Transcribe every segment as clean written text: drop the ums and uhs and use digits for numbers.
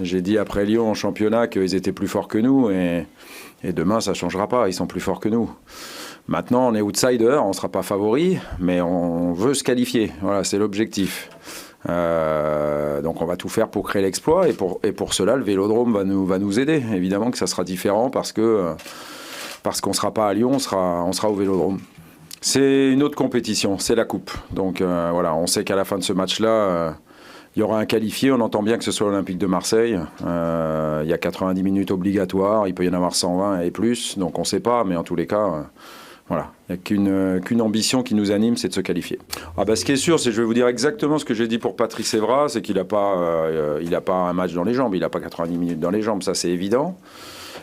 J'ai dit après Lyon en championnat qu'ils étaient plus forts que nous et demain ça ne changera pas, ils sont plus forts que nous. Maintenant on est outsider, on ne sera pas favori, mais on veut se qualifier, voilà c'est l'objectif. Donc on va tout faire pour créer l'exploit et pour cela le Vélodrome va nous aider. Évidemment que ça sera différent parce qu'on ne sera pas à Lyon, on sera au Vélodrome. C'est une autre compétition, c'est la coupe. Donc voilà, on sait qu'à la fin de ce match-là, il y aura un qualifié. On entend bien que ce soit l'Olympique de Marseille. Il y a 90 minutes obligatoires, il peut y en avoir 120 et plus. Donc on ne sait pas, mais en tous les cas, voilà. Il n'y a qu'une ambition qui nous anime, c'est de se qualifier. Ah bah, ce qui est sûr, c'est que je vais vous dire exactement ce que j'ai dit pour Patrice Evra, c'est qu'il n'a pas un match dans les jambes, il n'a pas 90 minutes dans les jambes, ça c'est évident.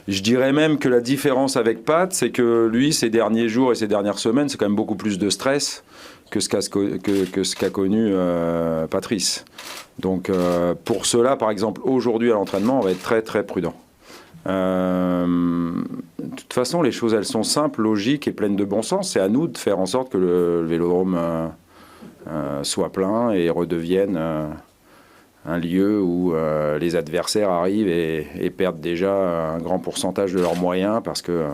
Je dirais même que la différence avec Pat, c'est que lui, ces derniers jours et ces dernières semaines, c'est quand même beaucoup plus de stress que ce qu'a connu Patrice. Donc pour cela, par exemple, aujourd'hui à l'entraînement, on va être très très prudent. De toute façon, les choses, elles sont simples, logiques et pleines de bon sens. C'est à nous de faire en sorte que le Vélodrome soit plein et redevienne un lieu où les adversaires arrivent et perdent déjà un grand pourcentage de leurs moyens parce que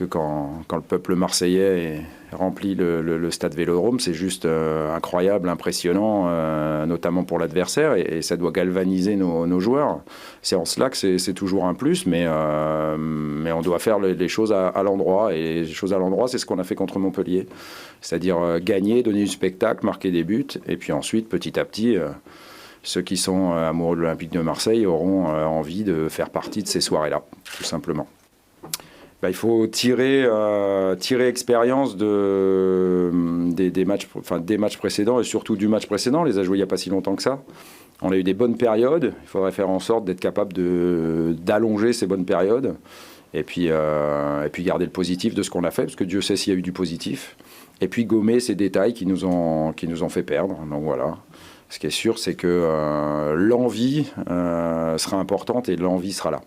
quand le peuple marseillais remplit le stade Vélodrome, c'est juste incroyable, impressionnant, notamment pour l'adversaire, et ça doit galvaniser nos joueurs. C'est en cela que c'est toujours un plus, mais on doit faire les choses à l'endroit, et les choses à l'endroit, c'est ce qu'on a fait contre Montpellier. C'est-à-dire gagner, donner du spectacle, marquer des buts, et puis ensuite, petit à petit, ceux qui sont amoureux de l'Olympique de Marseille auront envie de faire partie de ces soirées-là, tout simplement. Il faut tirer expérience des matchs précédents et surtout du match précédent. On les a joués il n'y a pas si longtemps que ça. On a eu des bonnes périodes. Il faudrait faire en sorte d'être capable d'allonger ces bonnes périodes et puis garder le positif de ce qu'on a fait, parce que Dieu sait s'il y a eu du positif. Et puis gommer ces détails qui nous ont fait perdre. Donc voilà. Ce qui est sûr, c'est que l'envie sera importante et l'envie sera là.